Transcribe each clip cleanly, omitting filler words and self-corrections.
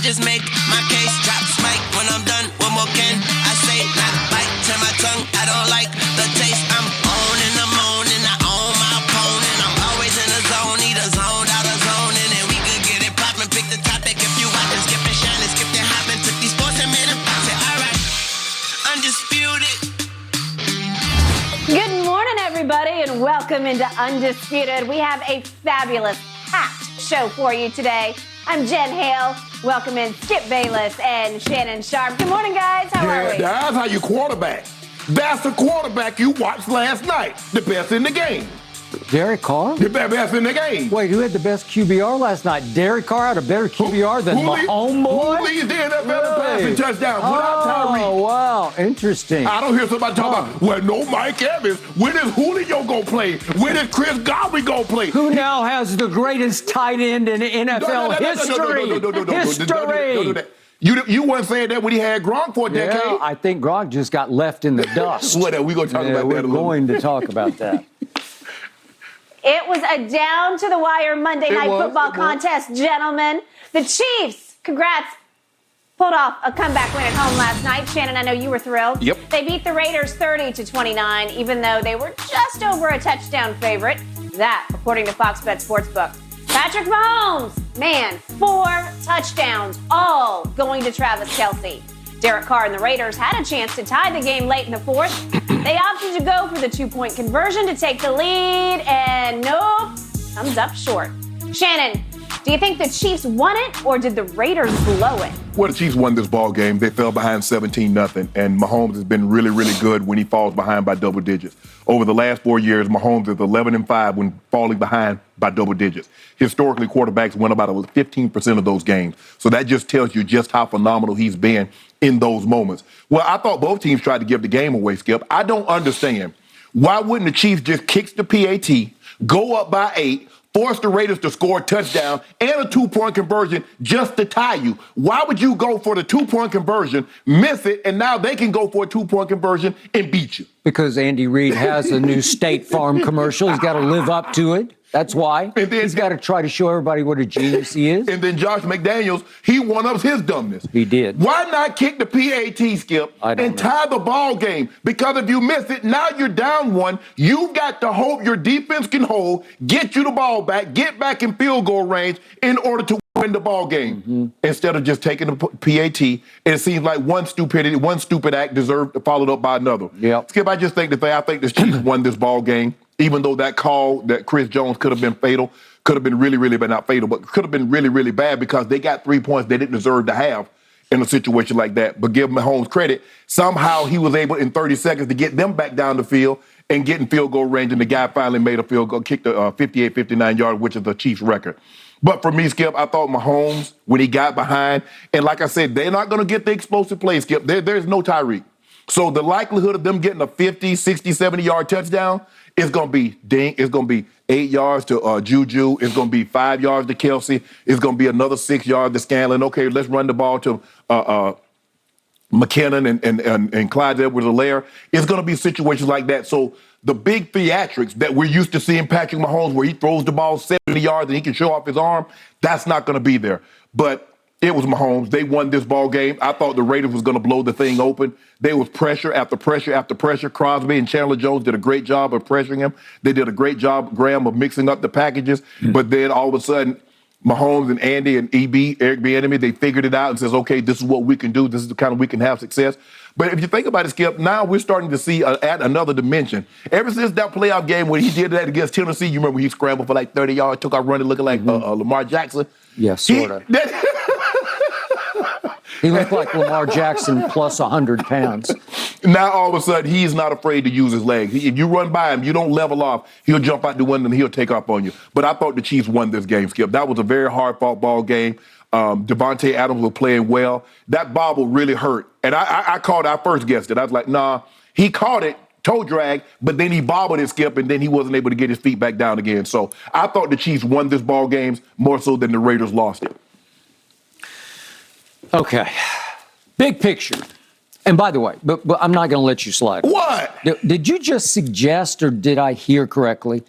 just make my case. Drops mic when I'm done. One more can I say? Not bite to my tongue. I don't like the taste. I'm on and I'm on and I own my opponent. I'm always in the zone, either zoned out of zone. And then we could get it poppin'. Pick the topic if you want. Skip and shine and skip and hoppin'. Took these sports and made them pop. Say, alright, undisputed. Good morning, everybody, and welcome into Undisputed. We have a fabulous, packed show for you today. I'm Jen Hale. Welcome in Skip Bayless and Shannon Sharp. Good morning, guys. How are we? That's how you quarterback. That's the quarterback you watched last night. The best in the game. Derek Carr? The best in the game. Wait, who had the best QBR last night? Derek Carr had a better QBR than Mahomes? Who leads the NFL in passing touchdowns without Tyreek? Oh, wow. Interesting. I don't hear somebody talking about, well, no Mike Evans. When is Julio going to play? When is Chris Godwin going to play? Who now has the greatest tight end in NFL history? You weren't saying that when he had Gronk for a decade. Yeah, I think Gronk just got left in the dust. Whatever. We're going to talk about that We're a little. going to talk about that. It was a down-to-the-wire Monday night football contest, gentlemen. The Chiefs, congrats, pulled off a comeback win at home last night. Shannon, I know you were thrilled. Yep. They beat the Raiders 30-29, even though they were just over a touchdown favorite. That, according to Fox Bet Sportsbook. Patrick Mahomes, man, 4 touchdowns, all going to Travis Kelce. Derek Carr and the Raiders had a chance to tie the game late in the fourth. They opted to go for the 2-point conversion to take the lead, and nope, thumbs up short. Shannon, do you think the Chiefs won it, or did the Raiders blow it? Well, the Chiefs won this ball game. They fell behind 17-0, and Mahomes has been really, really good when he falls behind by double digits. Over the last 4 years, Mahomes is 11-5 when falling behind by double digits. Historically, quarterbacks win about 15% of those games. So that just tells you just how phenomenal he's been in those moments. Well, I thought both teams tried to give the game away, Skip. I don't understand. Why wouldn't the Chiefs just kick the PAT, go up by 8, force the Raiders to score a touchdown and a 2-point conversion just to tie you? Why would you go for the 2-point conversion, miss it, and now they can go for a 2-point conversion and beat you? Because Andy Reid has a new State Farm commercial. He's got to live up to it. That's why. And then, he's got to try to show everybody what a genius he is. And then Josh McDaniels, he one-ups his dumbness. He did. Why not kick the PAT, Skip, and tie the ball game? Because if you miss it, now you're down 1. You've got to hope your defense can hold, get you the ball back, get back in field goal range in order to win the ball game. Instead of just taking the PAT, and it seems like one stupid act deserved followed up by another. Yep. Skip, I just think I think the Chiefs won this ball game. Even though that call that Chris Jones could have been fatal, could have been really, really, but not fatal, but could have been really, really bad because they got 3 points they didn't deserve to have in a situation like that. But give Mahomes credit, somehow he was able in 30 seconds to get them back down the field and get in field goal range, and the guy finally made a field goal, kicked a 58, 59-yard, which is the Chiefs' record. But for me, Skip, I thought Mahomes, when he got behind, and like I said, they're not going to get the explosive play, Skip. There's no Tyreek. So the likelihood of them getting a 50, 60, 70-yard touchdown is going to be It's going to be 8 yards to Juju. It's going to be 5 yards to Kelce. It's going to be another 6 yards to Scanlon. Okay, let's run the ball to McKinnon and Clyde Edwards-Helaire. It's going to be situations like that. So the big theatrics that we're used to seeing Patrick Mahomes, where he throws the ball 70 yards and he can show off his arm, that's not going to be there. But it was Mahomes. They won this ball game. I thought the Raiders was going to blow the thing open. There was pressure after pressure after pressure. Crosby and Chandler Jones did a great job of pressuring him. They did a great job, Graham, of mixing up the packages. But then all of a sudden, Mahomes and Andy and Eric Bieniemy, they figured it out and says, okay, this is what we can do. This is the kind of we can have success. But if you think about it, Skip, now we're starting to see add another dimension. Ever since that playoff game when he did that against Tennessee, you remember he scrambled for like 30 yards, took out running looking like Lamar Jackson? Yeah, sort of. He looked like Lamar Jackson plus 100 pounds. Now, all of a sudden, he's not afraid to use his legs. If you run by him, you don't level off, he'll jump out the window and he'll take off on you. But I thought the Chiefs won this game, Skip. That was a very hard-fought ball game. Devontae Adams was playing well. That bobble really hurt. And I called it. I first guessed it. I was like, nah. He caught it, toe drag, but then he bobbled it, Skip, and then he wasn't able to get his feet back down again. So I thought the Chiefs won this ball game more so than the Raiders lost it. Okay. Big picture. And by the way, but I'm not going to let you slide. What? Did you just suggest, or did I hear correctly,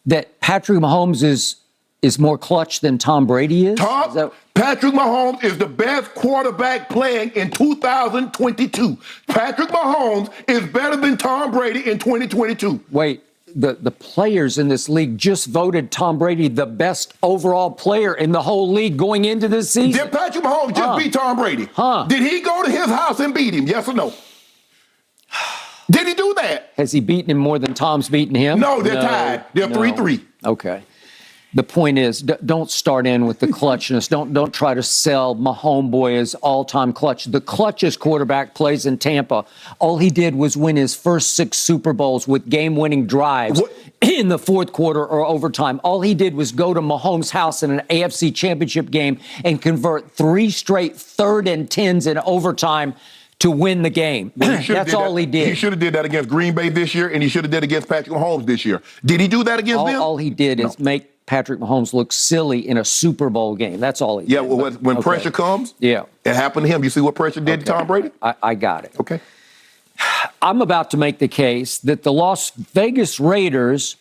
that Patrick Mahomes is more clutch than Tom Brady is? Patrick Mahomes is the best quarterback playing in 2022. Patrick Mahomes is better than Tom Brady in 2022. Wait, the players in this league just voted Tom Brady the best overall player in the whole league going into this season. Did Patrick Mahomes just beat Tom Brady? Did he go to his house and beat him? Yes or no? Did he do that? Has he beaten him more than Tom's beaten him? No, they're tied. They're 3-3. Okay. The point is, don't start in with the clutchness. Don't try to sell my homeboy as all-time clutch. The clutchest quarterback plays in Tampa. All he did was win his first 6 Super Bowls with game-winning drives in the fourth quarter or overtime. All he did was go to Mahomes' house in an AFC Championship game and convert 3 straight 3rd and 10s in overtime to win the game. That's all he did. He should have did that against Green Bay this year, and he should have did against Patrick Mahomes this year. Did he do that against them? All he did is make Patrick Mahomes look silly in a Super Bowl game. That's all he did. Yeah, well, when pressure comes, it happened to him. You see what pressure did to Tom Brady? I got it. Okay. I'm about to make the case that the Las Vegas Raiders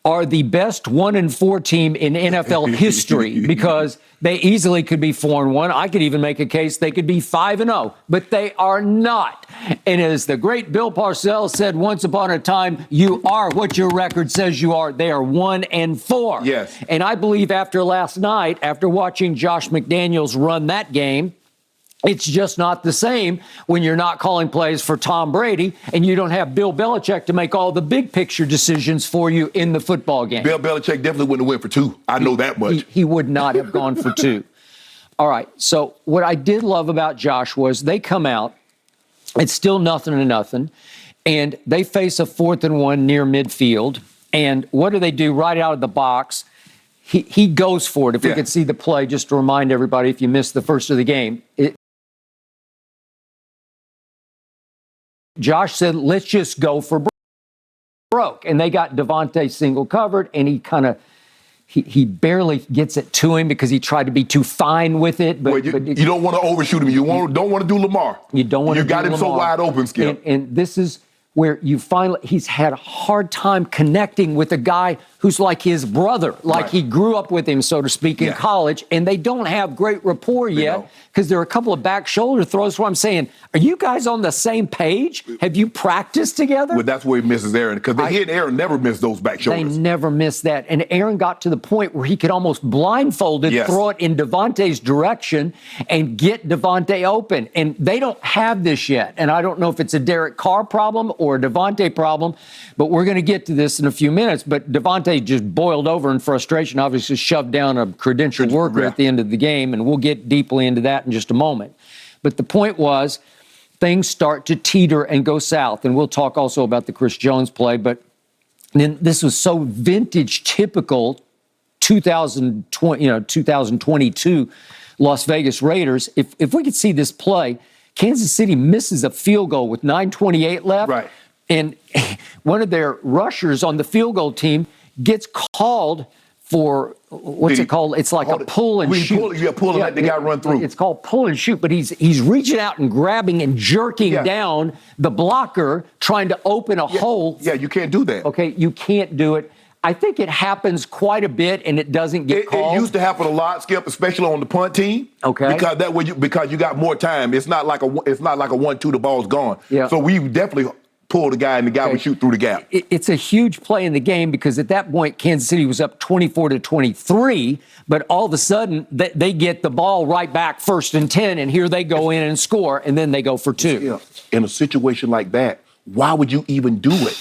are the best 1-4 team in NFL history because they easily could be 4-1. I could even make a case they could be 5-0, but they are not. And as the great Bill Parcells said once upon a time, you are what your record says you are. They are 1-4. Yes. And I believe after last night, after watching Josh McDaniels run that game, it's just not the same when you're not calling plays for Tom Brady and you don't have Bill Belichick to make all the big picture decisions for you in the football game. Bill Belichick definitely wouldn't have went for 2. I know that much. He would not have gone for 2. All right. So what I did love about Josh was they come out. It's still 0-0. And they face a 4th and 1 near midfield. And what do right out of the box? He goes for it. If we could see the play, just to remind everybody, if you missed the first of the game, Josh said, let's just go for broke. And they got Devontae single covered, and he barely gets it to him because he tried to be too fine with it. But, you don't want to overshoot him. You don't want to do Lamar. You don't want to do Lamar. You got him so wide open, Skip. And this is where he's had a hard time connecting with a guy who's like his brother, he grew up with him, so to speak, in college, and they don't have great rapport yet because there are a couple of back shoulder throws where I'm saying, are you guys on the same page? Have you practiced together? Well, that's where he misses Aaron, because he and Aaron never miss those back shoulders. They never miss that. And Aaron got to the point where he could almost blindfolded throw it in Devontae's direction and get Devontae open. And they don't have this yet. And I don't know if it's a Derek Carr problem or a Devontae problem, but we're going to get to this in a few minutes. But Devontae just boiled over in frustration, obviously shoved down a credentialed worker at the end of the game, and we'll get deeply into that in just a moment. But the point was, things start to teeter and go south, and we'll talk also about the Chris Jones play, but then this was so vintage, typical 2022 Las Vegas Raiders. If we could see this play, Kansas City misses a field goal with 9:28 left, and one of their rushers on the field goal team gets called for, what's it called? It's like a pull and shoot. Pull and let the guy run through. It's called pull and shoot, but he's reaching out and grabbing and jerking down the blocker, trying to open a hole. Yeah, you can't do that. Okay, you can't do it. I think it happens quite a bit, and it doesn't get called. It used to happen a lot, Skip, especially on the punt team. Okay. Because that way, because you got more time. It's not like a 1-2. The ball's gone. Yeah. So we definitely pull the guy, and the guy would shoot through the gap. It's a huge play in the game because at that point, Kansas City was up 24-23, but all of a sudden they get the ball right back 1st and 10, and here they go in and score, and then they go for 2. Yeah. In a situation like that, why would you even do it?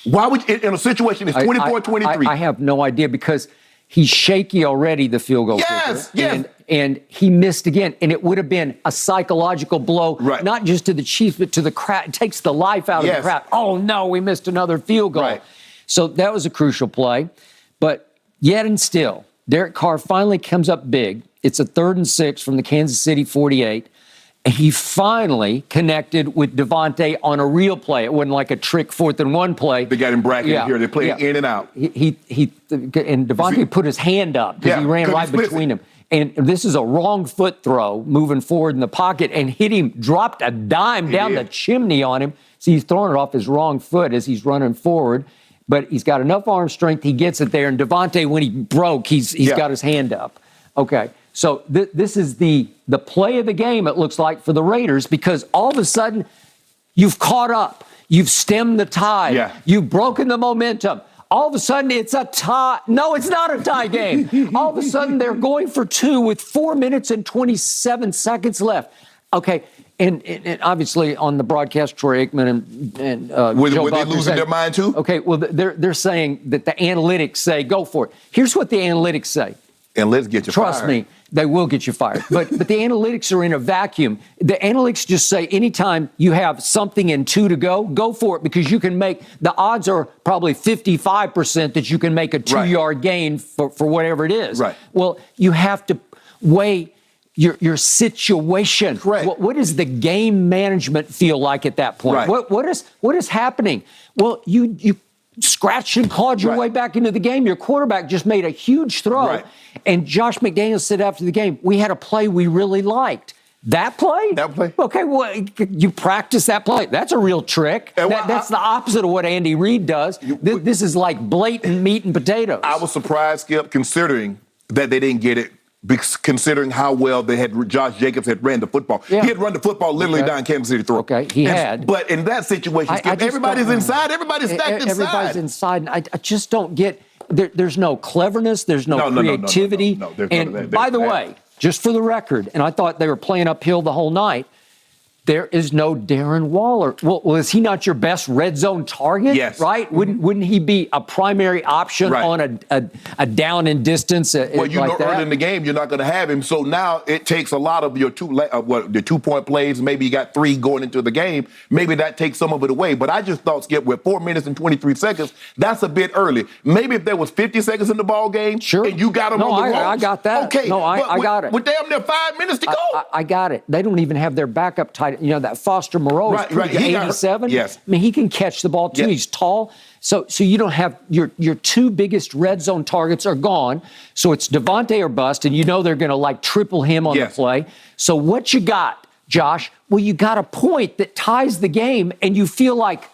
Why would you, in a situation it's 24-23? I have no idea because he's shaky already, the field goal kicker. And he missed again. And it would have been a psychological blow, not just to the Chiefs, but to the crowd. It takes the life out of the crowd. Oh, no, we missed another field goal. So that was a crucial play. But yet and still, Derek Carr finally comes up big. It's a 3rd and 6 from the Kansas City 48. And he finally connected with Devontae on a real play. It wasn't like a trick 4th and 1 play. They got him bracketed here. They played in and out. And Devontae put his hand up because he ran right between them. And this is a wrong foot throw, moving forward in the pocket, and hit him, dropped a dime down the chimney on him. So he's throwing it off his wrong foot as he's running forward. But he's got enough arm strength. He gets it there. And Devontae, when he broke, he's got his hand up. Okay. So this is the play of the game, it looks like, for the Raiders, because all of a sudden you've caught up. You've stemmed the tide. Yeah. You've broken the momentum. All of a sudden, it's a tie. No, it's not a tie game. All of a sudden, they're going for 2 with 4 minutes and 27 seconds left. Okay, and obviously on the broadcast, Troy Aikman and were Joe they Buck losing saying, their mind too? Okay, well, they're saying that the analytics say go for it. Here's what the analytics say. And let's get you Trust fired. me, they will get you fired. But the analytics are in a vacuum. The analytics just say anytime you have something in 2 to go for it, because you can make, the odds are probably 55% that you can make a 2-yard gain for whatever it is. Right. Well, you have to weigh your situation. Correct. What does the game management feel like at that point? Right. What is happening? Well, you scratched and clawed your way back into the game. Your quarterback just made a huge throw. Right. And Josh McDaniels said after the game, we had a play we really liked. That play? That play. Okay, well, you practice that play. That's a real trick. That's the opposite of what Andy Reid does. This is like blatant meat and potatoes. I was surprised, Skip, considering that they didn't get it, considering how well they had Josh Jacobs had ran the football. Yeah. He had run the football literally down Kansas City through. Okay, he had. But in that situation, Skip, everybody's inside. Everybody's stacked inside. Everybody's inside. And I just don't get, there's no cleverness. There's no creativity. No, there's and none of that. by the way, just for the record, and I thought they were playing uphill the whole night, there is no Darren Waller. Well, is he not your best red zone target? Yes. Right? Wouldn't he be a primary option on a down and distance? Well, you like know, that? early in the game, you're not going to have him. So now it takes a lot of your the 2-point plays. Maybe you got 3 going into the game. Maybe that takes some of it away. But I just thought, Skip, with 4 minutes and 23 seconds, that's a bit early. Maybe if there was 50 seconds in the ball game, sure, and you got him on the ropes. I got that. Okay, no, I got it. With damn near 5 minutes to go. I got it. They don't even have their backup tight. You know, that Foster Moreau is pretty good, 87. Yes. I mean, he can catch the ball, too. Yes. He's tall. So you don't have your 2 biggest red zone targets are gone. So it's Devontae or bust, and you know they're going to, like, triple him on the play. So what you got, Josh? Well, you got a point that ties the game, and you feel like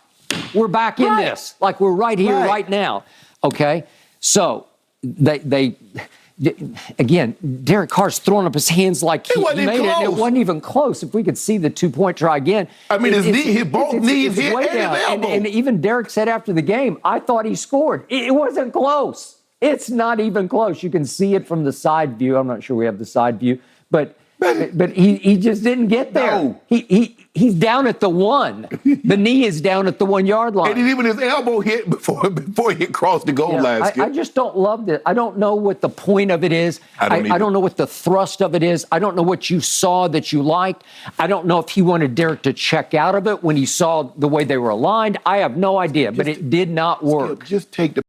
we're back in this. Like we're right here, right now. Okay? So they again, Derek Carr's throwing up his hands like he made it. And it wasn't even close. If we could see the 2-point try again. I mean, both knees hit way down. And even Derek said after the game, I thought he scored. It wasn't close. It's not even close. You can see it from the side view. I'm not sure we have the side view, but he just didn't get there. No. He's down at the 1. The knee is down at the 1-yard line. And even his elbow hit before he crossed the goal line. I just don't love this. I don't know what the point of it is. I don't know what the thrust of it is. I don't know what you saw that you liked. I don't know if he wanted Derek to check out of it when he saw the way they were aligned. I have no idea, but it did not work. Just take the